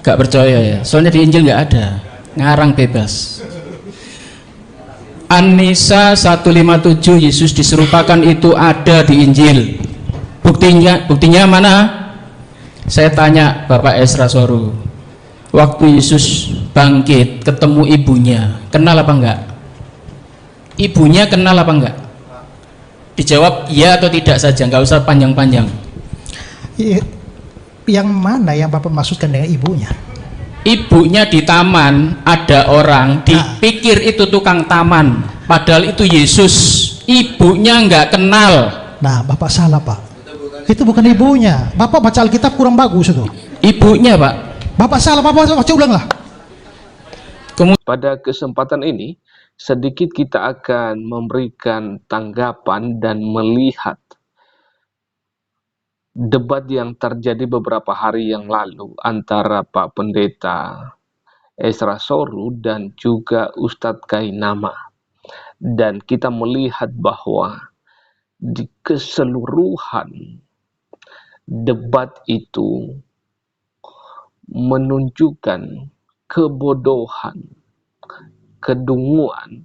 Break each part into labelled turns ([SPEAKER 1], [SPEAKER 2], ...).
[SPEAKER 1] Gak percaya ya, soalnya di Injil nggak ada, ngarang bebas. An-Nisa 157 Yesus diserupakan itu ada di Injil. Buktinya mana? Saya tanya Bapak Esra Soru, waktu Yesus bangkit ketemu ibunya, kenal apa enggak? Ibunya kenal apa enggak? Dijawab iya atau tidak saja, nggak usah panjang-panjang.
[SPEAKER 2] Yang mana yang Bapak maksudkan dengan ibunya?
[SPEAKER 1] Ibunya di taman, ada orang dipikir itu tukang taman, padahal itu Yesus. Ibunya nggak kenal.
[SPEAKER 2] Nah, Bapak salah, Pak. Itu bukan ibunya. Bapak baca Alkitab kurang bagus itu.
[SPEAKER 1] Ibunya, Pak.
[SPEAKER 2] Bapak salah, Bapak baca ulang lah.
[SPEAKER 3] Pada kesempatan ini, sedikit kita akan memberikan tanggapan dan melihat debat yang terjadi beberapa hari yang lalu antara Pak Pendeta Esra Soru dan juga Ustadz Kainama. Dan kita melihat bahwa di keseluruhan debat itu menunjukkan kebodohan, kedunguan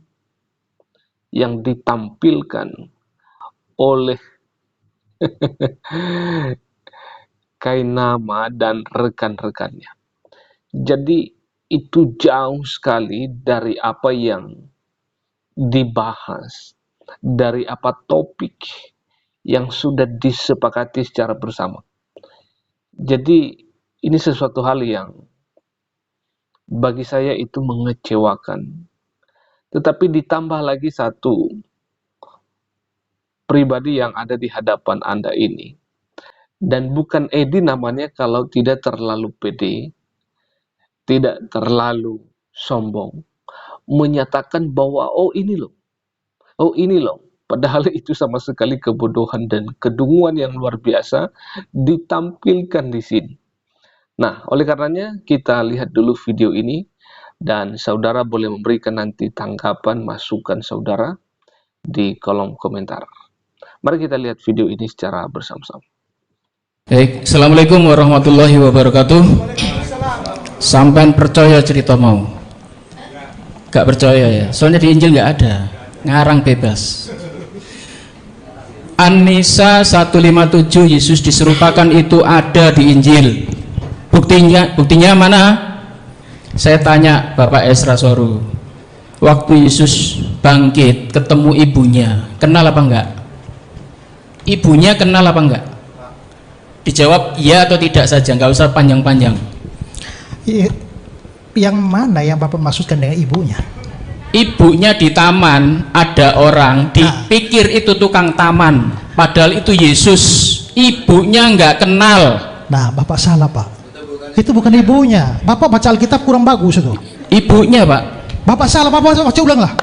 [SPEAKER 3] yang ditampilkan oleh Kainama dan rekan-rekannya. Jadi itu jauh sekali dari apa yang dibahas, dari apa topik yang sudah disepakati secara bersama. Jadi ini sesuatu hal yang bagi saya itu mengecewakan. Tetapi ditambah lagi satu pribadi yang ada di hadapan Anda ini, dan bukan Edi namanya kalau tidak terlalu pede, tidak terlalu sombong, menyatakan bahwa oh ini loh, padahal itu sama sekali kebodohan dan kedunguan yang luar biasa ditampilkan di sini. Nah, oleh karenanya kita lihat dulu video ini dan saudara boleh memberikan nanti tanggapan, masukan saudara di kolom komentar. Mari kita lihat video ini secara bersama-sama.
[SPEAKER 1] Baik, Assalamualaikum warahmatullahi wabarakatuh. Sampai percaya cerita mau? Gak percaya ya, soalnya di Injil nggak ada, ngarang bebas. An-Nisa 157 Yesus diserupakan itu ada di Injil. Buktinya mana? Saya tanya Bapak Esra Soru, waktu Yesus bangkit ketemu ibunya, kenal apa enggak? Ibunya kenal apa enggak? Dijawab iya atau tidak saja, nggak usah panjang-panjang.
[SPEAKER 2] Yang mana yang Bapak maksudkan dengan ibunya?
[SPEAKER 1] Ibunya di taman, ada orang dipikir itu tukang taman, padahal itu Yesus. Ibunya nggak kenal.
[SPEAKER 2] Nah, Bapak salah, Pak. Itu bukan ibunya. Bapak baca Alkitab kurang bagus itu.
[SPEAKER 1] Ibunya, Pak.
[SPEAKER 2] Bapak salah, Bapak baca ulang lah.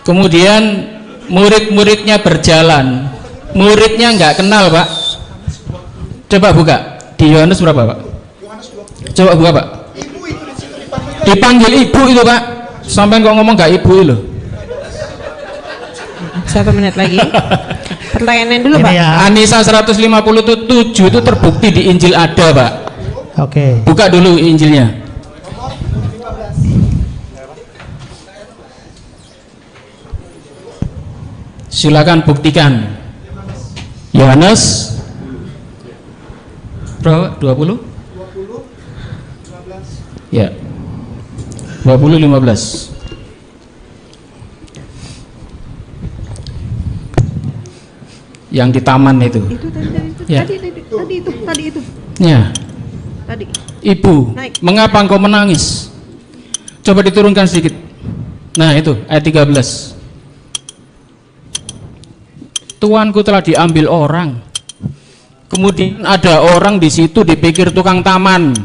[SPEAKER 1] Kemudian murid-muridnya berjalan, muridnya nggak kenal, Pak. Coba buka di Yohanes berapa, Pak? Coba buka, Pak. Dipanggil ibu itu, Pak. Sampai kok ngomong gak ibu itu.
[SPEAKER 4] 1 menit lagi. Pertanyaannya dulu, Pak.
[SPEAKER 2] Ya.
[SPEAKER 1] An-Nisa 157 itu terbukti di Injil ada, Pak.
[SPEAKER 2] Oke.
[SPEAKER 1] Buka dulu Injilnya. Silakan buktikan. Yohanes berapa? 20? Ya. 20:15. Yang di taman itu.
[SPEAKER 4] Itu
[SPEAKER 1] Ya.
[SPEAKER 4] tadi itu.
[SPEAKER 1] Ya.
[SPEAKER 4] Tadi.
[SPEAKER 1] Ibu,
[SPEAKER 4] Naik.
[SPEAKER 1] mengapa engkau menangis? Coba diturunkan sedikit. Nah, itu ayat 13. Tuanku telah diambil orang. Kemudian ada orang di situ dipikir tukang taman.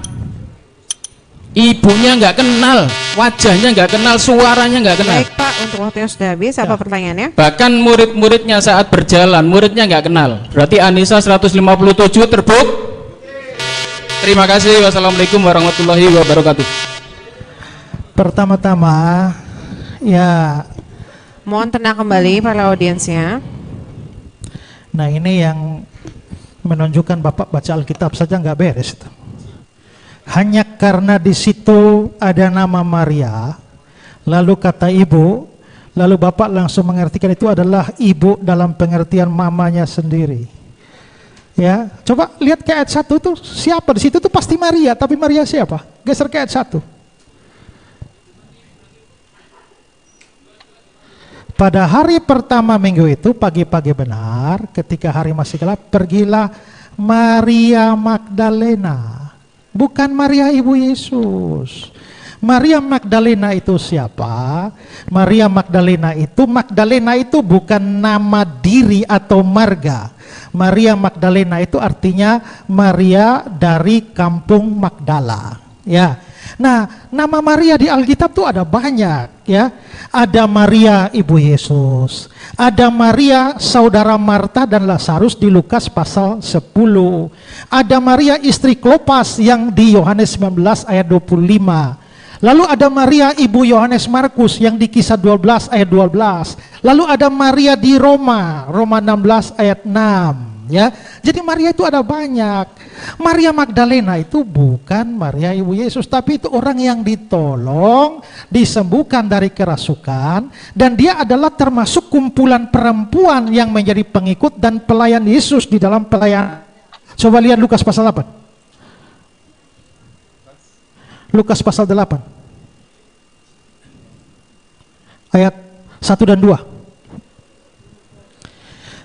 [SPEAKER 1] Ibunya nggak kenal, wajahnya nggak kenal, suaranya nggak kenal.
[SPEAKER 4] Baik, Pak, untuk waktunya sudah habis. Apa pertanyaannya?
[SPEAKER 1] Bahkan murid-muridnya saat berjalan, muridnya nggak kenal. Berarti An-Nisa 157 terbukti. Terima kasih. Wassalamualaikum warahmatullahi wabarakatuh.
[SPEAKER 2] Pertama-tama, ya.
[SPEAKER 4] Mohon tenang kembali para audiensnya.
[SPEAKER 2] Nah, ini yang menunjukkan Bapak baca Alkitab saja nggak beres itu. Hanya karena di situ ada nama Maria, lalu kata ibu, lalu Bapak langsung mengartikan itu adalah ibu dalam pengertian mamanya sendiri. Ya, coba lihat ke ayat 1 itu siapa di situ tuh pasti Maria, tapi Maria siapa? Geser ke ayat 1. Pada hari pertama minggu itu, pagi-pagi benar, ketika hari masih gelap, pergilah Maria Magdalena. Bukan Maria ibu Yesus. Maria Magdalena itu siapa? Maria Magdalena itu bukan nama diri atau marga. Maria Magdalena itu artinya Maria dari kampung Magdala. Ya. Nah, nama Maria di Alkitab tuh ada banyak, ya. Ada Maria ibu Yesus, ada Maria saudara Marta dan Lazarus di Lukas pasal 10. Ada Maria istri Klopas yang di Yohanes 19 ayat 25. Lalu ada Maria ibu Yohanes Markus yang di Kisah 12 ayat 12. Lalu ada Maria di Roma 16 ayat 6. Ya, jadi Maria itu ada banyak. Maria Magdalena itu bukan Maria ibu Yesus, tapi itu orang yang ditolong, disembuhkan dari kerasukan, dan dia adalah termasuk kumpulan perempuan yang menjadi pengikut dan pelayan Yesus di dalam pelayanan. Coba lihat Lukas pasal 8. Lukas pasal 8. Ayat 1 dan 2.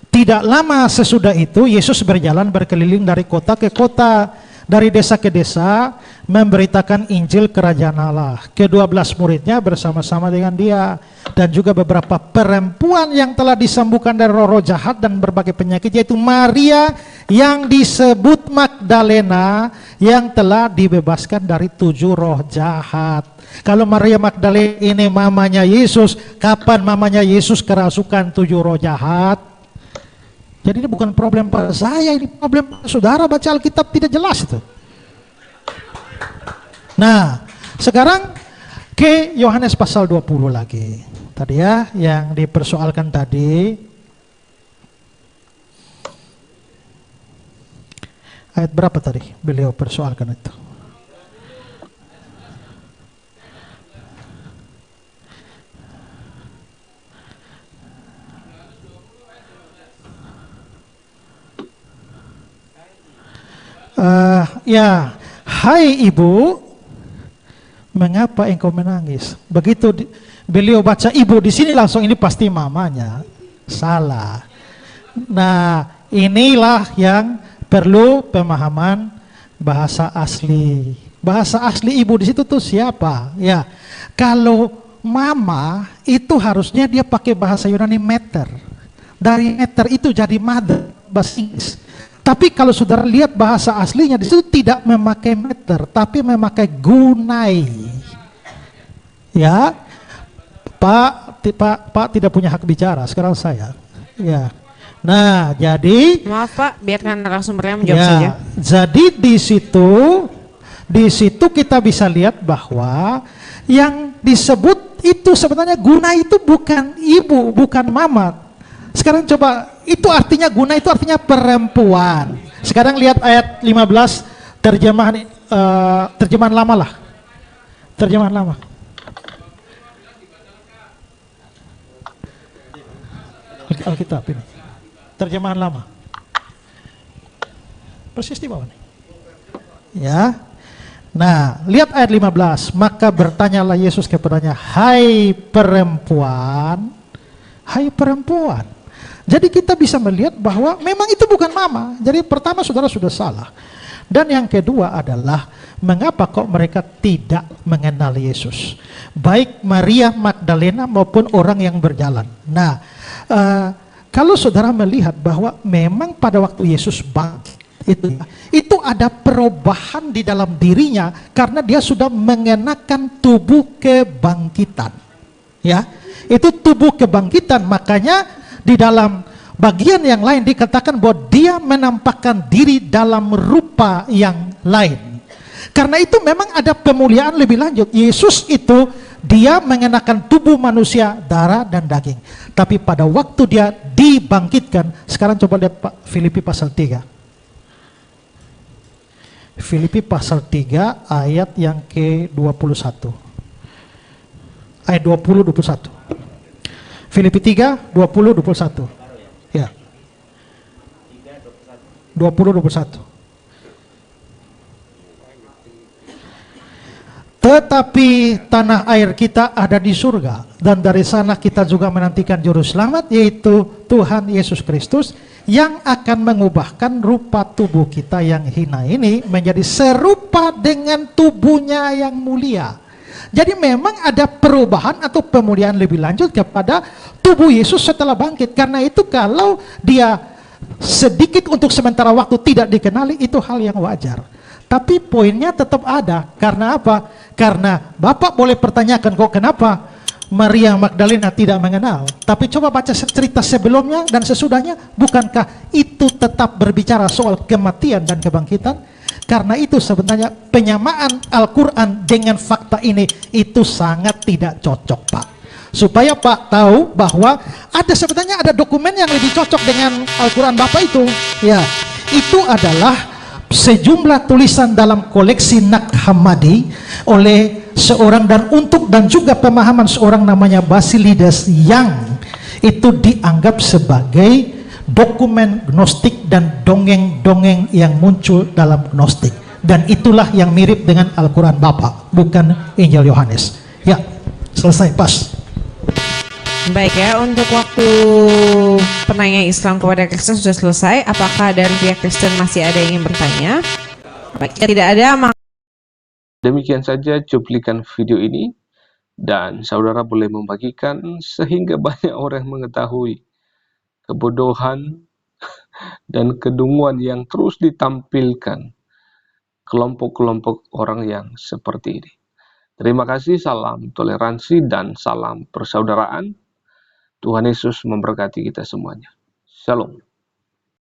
[SPEAKER 2] Tidak lama sesudah itu Yesus berjalan berkeliling dari kota ke kota, dari desa ke desa, memberitakan Injil Kerajaan Allah. Ke-12 muridnya bersama-sama dengan dia, dan juga beberapa perempuan yang telah disembuhkan dari roh-roh jahat dan berbagai penyakit, yaitu Maria yang disebut Magdalena yang telah dibebaskan dari 7 roh jahat. Kalau Maria Magdalena ini mamanya Yesus, kapan mamanya Yesus kerasukan 7 roh jahat? Jadi ini bukan problem pada saya, ini problem pada saudara baca Alkitab tidak jelas itu. Nah, sekarang ke Yohanes pasal 20 lagi. Tadi ya, yang dipersoalkan tadi. Ayat berapa tadi beliau persoalkan itu? Ya, hai ibu, mengapa engkau menangis? Begitu beliau baca ibu di sini langsung ini pasti mamanya. Salah. Nah, inilah yang perlu pemahaman bahasa asli. Bahasa asli ibu di situ tuh siapa? Ya, kalau mama itu harusnya dia pakai bahasa Yunani meter. Dari meter itu jadi mother, bahasa Inggris. Tapi kalau saudara lihat bahasa aslinya di situ tidak memakai meter, tapi memakai gunai. Ya, Pak tidak punya hak bicara. Sekarang saya. Ya. Nah, jadi.
[SPEAKER 4] Maaf Pak, biarkan narasumbernya menjawab
[SPEAKER 2] ya,
[SPEAKER 4] saja.
[SPEAKER 2] Jadi di situ kita bisa lihat bahwa yang disebut itu sebenarnya gunai itu bukan ibu, bukan mama. Sekarang coba, itu artinya guna itu artinya perempuan. Sekarang lihat ayat 15 terjemahan lama lah. Terjemahan lama. Alkitab ini. Terjemahan lama. Persis di bawah nih. Ya. Nah, lihat ayat 15. Maka bertanyalah Yesus kepadanya, "Hai perempuan, hai perempuan." Jadi kita bisa melihat bahwa memang itu bukan mama. Jadi pertama saudara sudah salah. Dan yang kedua adalah mengapa kok mereka tidak mengenal Yesus. Baik Maria Magdalena maupun orang yang berjalan. Nah, kalau saudara melihat bahwa memang pada waktu Yesus bangkit, itu ada perubahan di dalam dirinya karena dia sudah mengenakan tubuh kebangkitan. Ya, itu tubuh kebangkitan, makanya di dalam bagian yang lain dikatakan bahwa dia menampakkan diri dalam rupa yang lain. Karena itu memang ada pemuliaan lebih lanjut. Yesus itu dia mengenakan tubuh manusia, darah dan daging. Tapi pada waktu dia dibangkitkan, sekarang coba lihat Pak Filipi pasal 3. Filipi pasal 3 ayat yang ke-21. Ayat 20-21. Filipi 3, 20-21. Ya. 20-21. Tetapi tanah air kita ada di surga, dan dari sana kita juga menantikan juru selamat, yaitu Tuhan Yesus Kristus, yang akan mengubahkan rupa tubuh kita yang hina ini menjadi serupa dengan tubuhnya yang mulia. Jadi memang ada perubahan atau pemuliaan lebih lanjut kepada tubuh Yesus setelah bangkit. Karena itu kalau dia sedikit untuk sementara waktu tidak dikenali, itu hal yang wajar. Tapi poinnya tetap ada. Karena apa? Karena Bapak boleh pertanyakan, kok kenapa Maria Magdalena tidak mengenal? Tapi coba baca cerita sebelumnya dan sesudahnya. Bukankah itu tetap berbicara soal kematian dan kebangkitan? Karena itu sebenarnya penyamaan Al-Quran dengan fakta ini itu sangat tidak cocok, Pak. Supaya Pak tahu bahwa sebenarnya ada dokumen yang lebih cocok dengan Al-Quran Bapak itu. Ya, itu adalah sejumlah tulisan dalam koleksi Nag Hammadi oleh seorang dan juga pemahaman seorang namanya Basilides, yang itu dianggap sebagai dokumen gnostik dan dongeng-dongeng yang muncul dalam gnostik, dan itulah yang mirip dengan Al-Quran Bapak, bukan Injil Yohanes. Ya, selesai, pas.
[SPEAKER 4] Baik ya, untuk waktu penanya Islam kepada Kristen sudah selesai. Apakah dari pihak Kristen masih ada yang ingin bertanya? Baik, jika tidak ada,
[SPEAKER 3] Demikian saja cuplikan video ini, dan saudara boleh membagikan sehingga banyak orang mengetahui kebodohan dan kedunguan yang terus ditampilkan kelompok-kelompok orang yang seperti ini. Terima kasih, salam toleransi dan salam persaudaraan. Tuhan Yesus memberkati kita semuanya. Shalom.